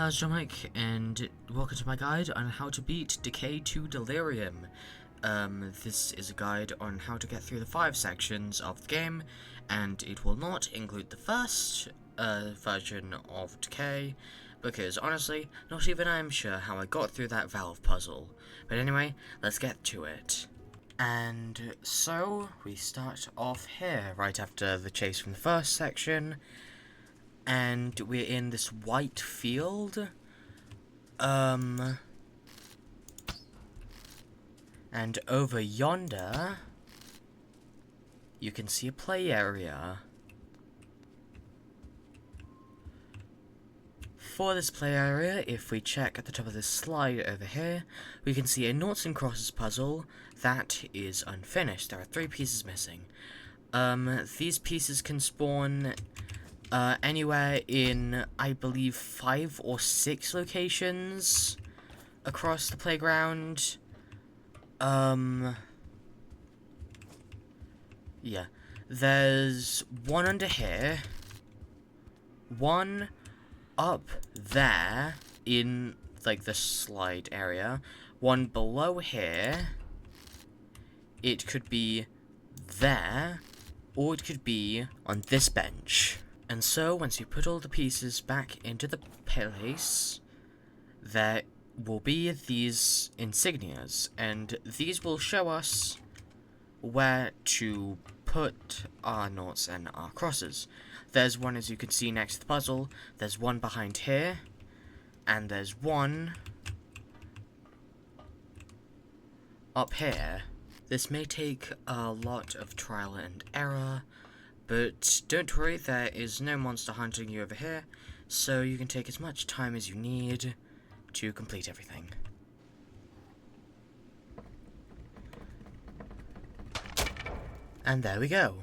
Mike, and welcome to my guide on how to beat Decay II Delirium. This is a guide on how to get through the 5 sections of the game, and it will not include the first version of Decay, because honestly, not even I am sure how I got through that valve puzzle. But anyway, let's get to it. And so, we start off here, right after the chase from the first section. And we're in this white field. And over yonder, you can see a play area. For this play area, if we check at the top of this slide over here, we can see a noughts and crosses puzzle that is unfinished. There are 3 pieces missing. These pieces can spawn anywhere in, I believe, 5 or 6 locations across the playground. Yeah. There's one under here, one up there in, like, the slide area, one below here. It could be there, or it could be on this bench. And so, once you put all the pieces back into the place, there will be these insignias, and these will show us where to put our noughts and our crosses. There's one, as you can see, next to the puzzle, there's one behind here, and there's one up here. This may take a lot of trial and error, but don't worry, there is no monster hunting you over here, so you can take as much time as you need to complete everything. And there we go.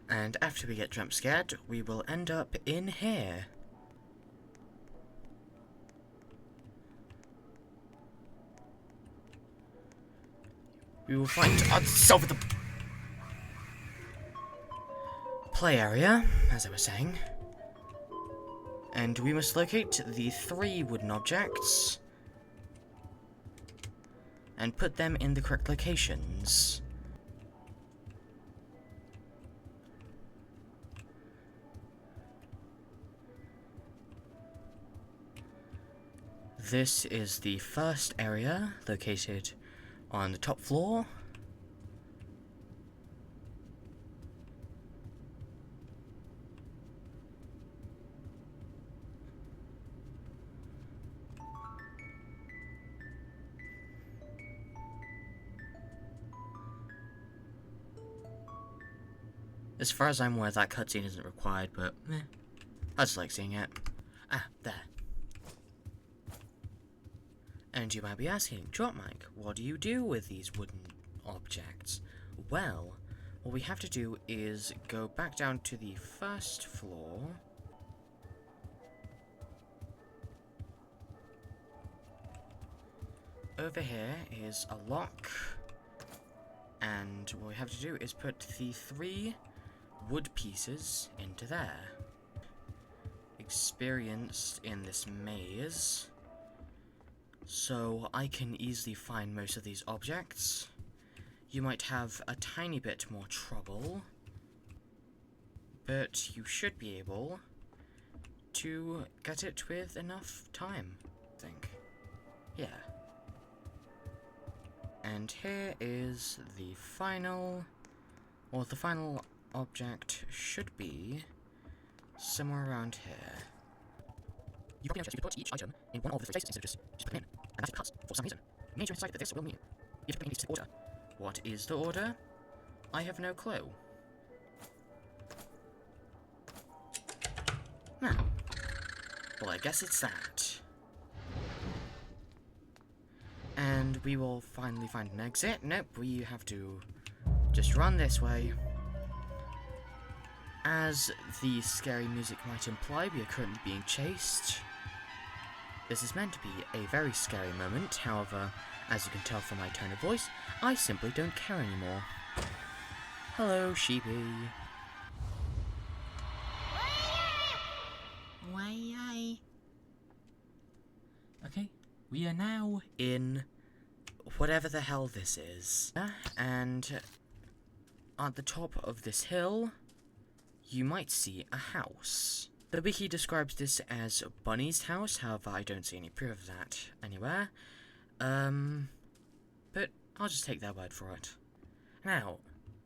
And after we get jump scared, we will end up in here. We will find ourselves at the play area, as I was saying. And we must locate the 3 wooden objects and put them in the correct locations. This is the first area, located on the top floor. As far as I'm aware, that cutscene isn't required, but I just like seeing it. Ah, there. And you might be asking, Mike, what do you do with these wooden objects? Well, what we have to do is go back down to the first floor. Over here is a lock. And what we have to do is put the 3 wood pieces into there. Experienced in this maze, so I can easily find most of these objects. You might have a tiny bit more trouble, but you should be able to get it with enough time, I think. Yeah. And here is the final object should be somewhere around here. You probably noticed you could put each item in one of the 3 places instead of just put them in, and that's because, for some reason, nature has decided that this will mean you have to put in a specific order. What is the order? I have no clue. Now, well, I guess it's that. And we will finally find an exit. Nope, we have to just run this way. As the scary music might imply, we are currently being chased. This is meant to be a very scary moment, however, as you can tell from my tone of voice, I simply don't care anymore. Hello, sheepy. Okay, we are now in whatever the hell this is. And at the top of this hill, you might see a house. The wiki describes this as Bunny's house, however I don't see any proof of that anywhere. But I'll just take their word for it. Now,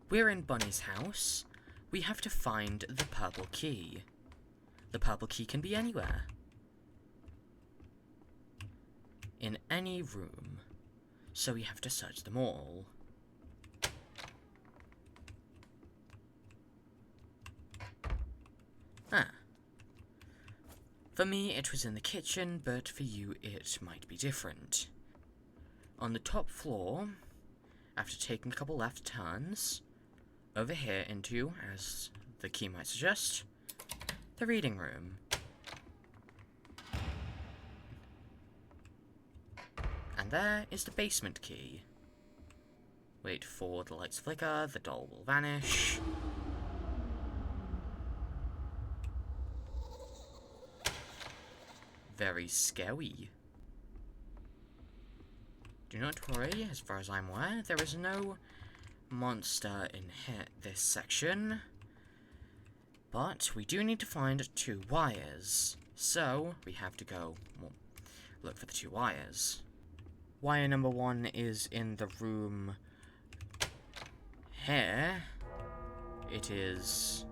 we're in Bunny's house. We have to find the purple key. The purple key can be anywhere. In any room. So we have to search them all. For me, it was in the kitchen, but for you, it might be different. On the top floor, after taking a couple left turns, over here into, as the key might suggest, the reading room. And there is the basement key. Wait for the lights to flicker, the doll will vanish. Very scary. Do not worry, as far as I'm aware, there is no monster in this section. But we do need to find 2 wires. So, we have to go look for the 2 wires. Wire number 1 is in the room here. It is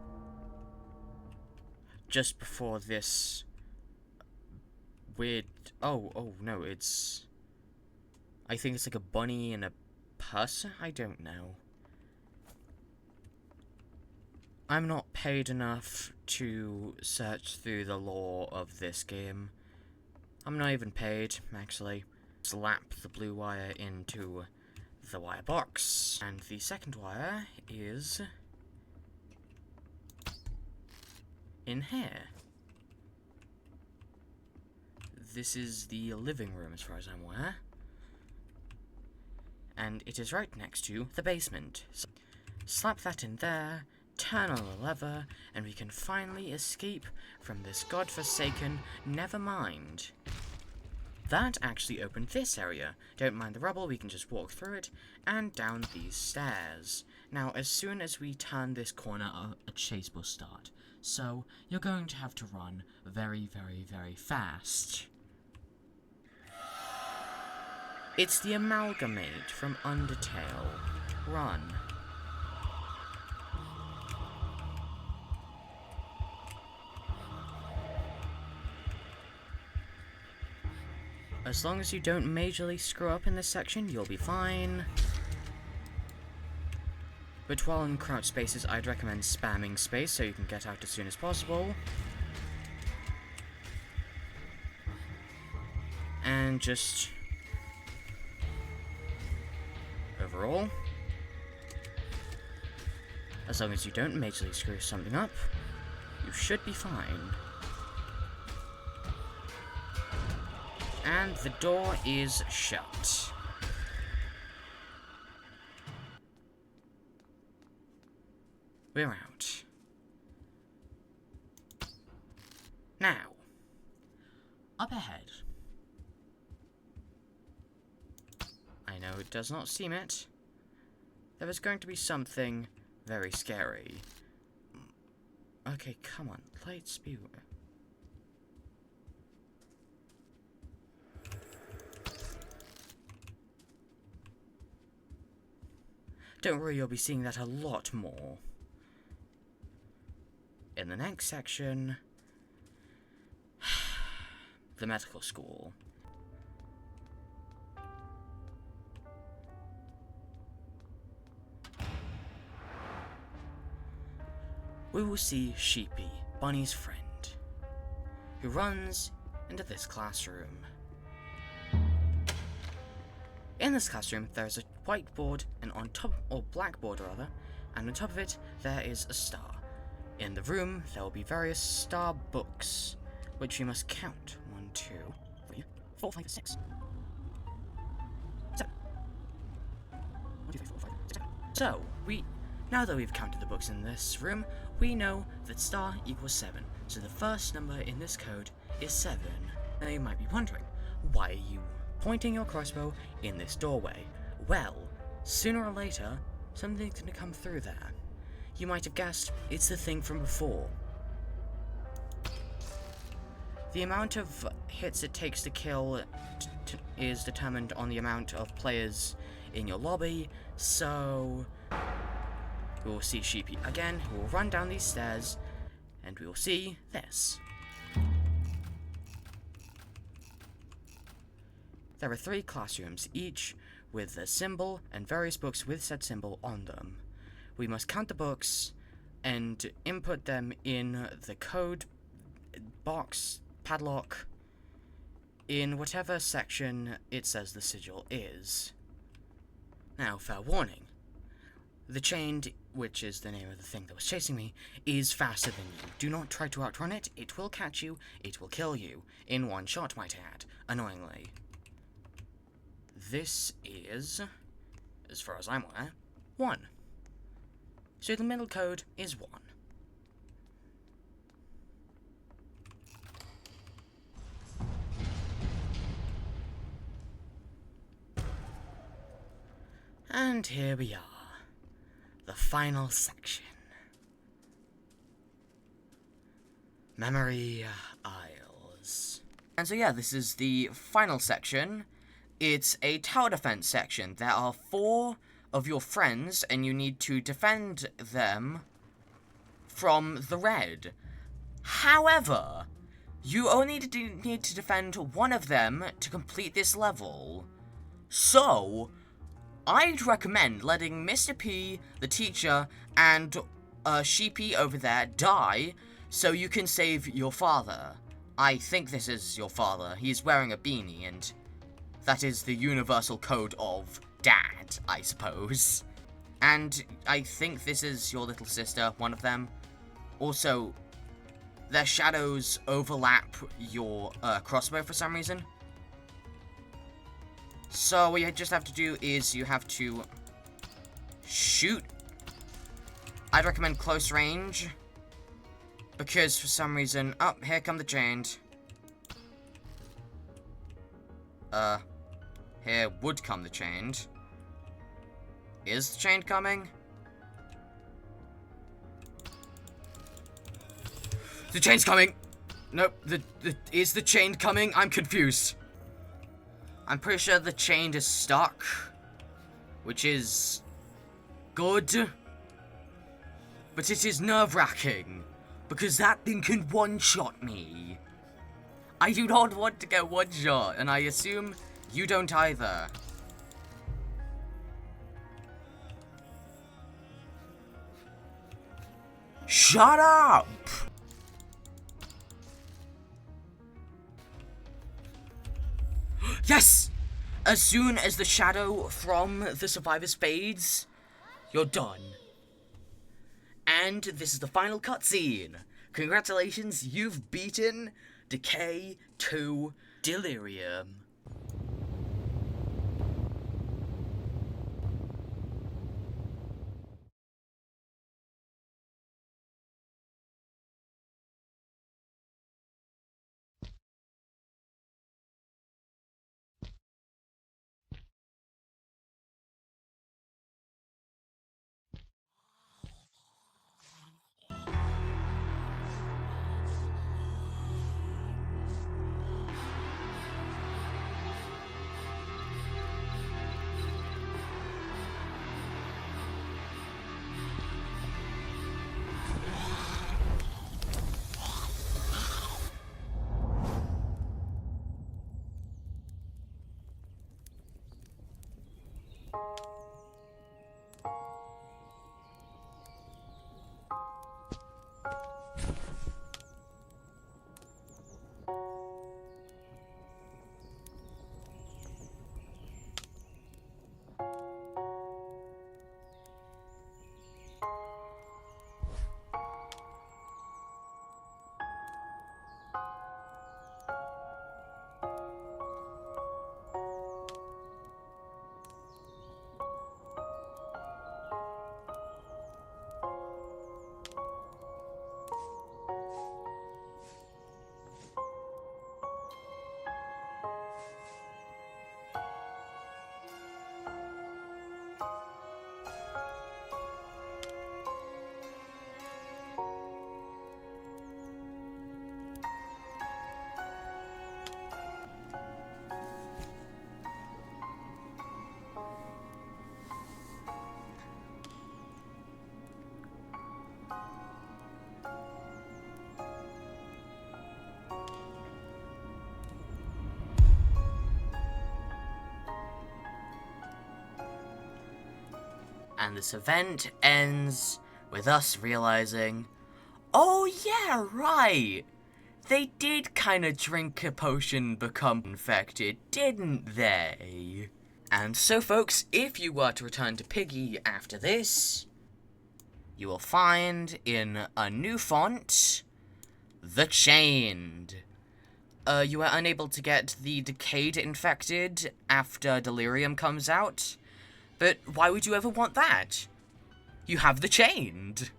just before this weird... Oh no, it's... I think it's like a bunny and a person? I don't know. I'm not paid enough to search through the lore of this game. I'm not even paid, actually. Slap the blue wire into the wire box. And the second wire is in here. This is the living room, as far as I'm aware. And it is right next to the basement. So slap that in there, turn on the lever, and we can finally escape from this godforsaken Nevermind. That actually opened this area. Don't mind the rubble, we can just walk through it, and down these stairs. Now, as soon as we turn this corner, a chase will start. So, you're going to have to run very, very, very fast. It's the Amalgamate from Undertale. Run. As long as you don't majorly screw up in this section, you'll be fine. But while in crouch spaces, I'd recommend spamming space so you can get out as soon as possible. And just... overall, as long as you don't majorly screw something up, you should be fine. And the door is shut. We're out. Now, up ahead. I know it does not seem it. There is going to be something very scary. Okay, come on, lights be... Don't worry, you'll be seeing that a lot more. In the next section... the medical school. We will see Sheepy, Bunny's friend, who runs into this classroom. In this classroom, there is a whiteboard, and on top, or blackboard rather, and on top of it, there is a star. In the room, there will be various star books, which we must count. 1, 2, 3, 4, 5, 6, 7. 1, 2, 3, 4, 5, 6, 7. So, Now that we've counted the books in this room, we know that star equals 7, so the first number in this code is 7. Now you might be wondering, why are you pointing your crossbow in this doorway? Well, sooner or later, something's going to come through there. You might have guessed, it's the thing from before. The amount of hits it takes to kill is determined on the amount of players in your lobby, so we will see Sheepy again, who will run down these stairs, and we will see this. There are 3 classrooms, each with a symbol and various books with said symbol on them. We must count the books and input them in the code box padlock in whatever section it says the sigil is. Now, fair warning. The Chained, which is the name of the thing that was chasing me, is faster than you. Do not try to outrun it. It will catch you. It will kill you. In one shot, might I add. Annoyingly. This is, as far as I'm aware, 1. So the middle code is 1. And here we are. The final section. Memory Isles. And so yeah, this is the final section. It's a tower defense section. There are 4 of your friends, and you need to defend them from the red. However, you only need to defend one of them to complete this level. So, I'd recommend letting Mr. P, the teacher, and Sheepy over there die so you can save your father. I think this is your father. He's wearing a beanie, and that is the universal code of dad, I suppose. And I think this is your little sister, one of them. Also, their shadows overlap your crossbow for some reason. So what you just have to do is you have to shoot. I'd recommend close range, because for some reason... Oh, here come the Chained. Here would come the Chained. Is the Chained coming? The Chained's coming! Nope, is the Chained coming? I'm confused. I'm pretty sure the Chained is stuck, which is good, but it is nerve-wracking, because that thing can one-shot me. I do not want to get one-shot, and I assume you don't either. Shut up! Yes! As soon as the shadow from the survivors fades, you're done. And this is the final cutscene. Congratulations, you've beaten Decay II Delirium. And this event ends with us realizing, oh yeah, right! They did kind of drink a potion, become infected, didn't they? And so folks, if you were to return to Piggy after this, you will find in a new font, The Chained. You are unable to get the Decayed infected after Delirium comes out, but why would you ever want that? You have the Chained.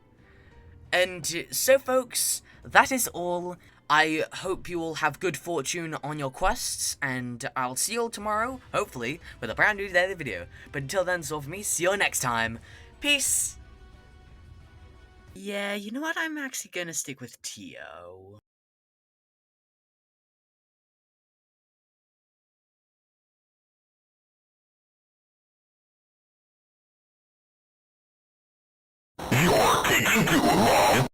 And so folks, that is all. I hope you all have good fortune on your quests, and I'll see you all tomorrow, hopefully, with a brand new daily video. But until then, it's all for me. See you next time. Peace! Yeah, you know what? I'm actually gonna stick with Tio.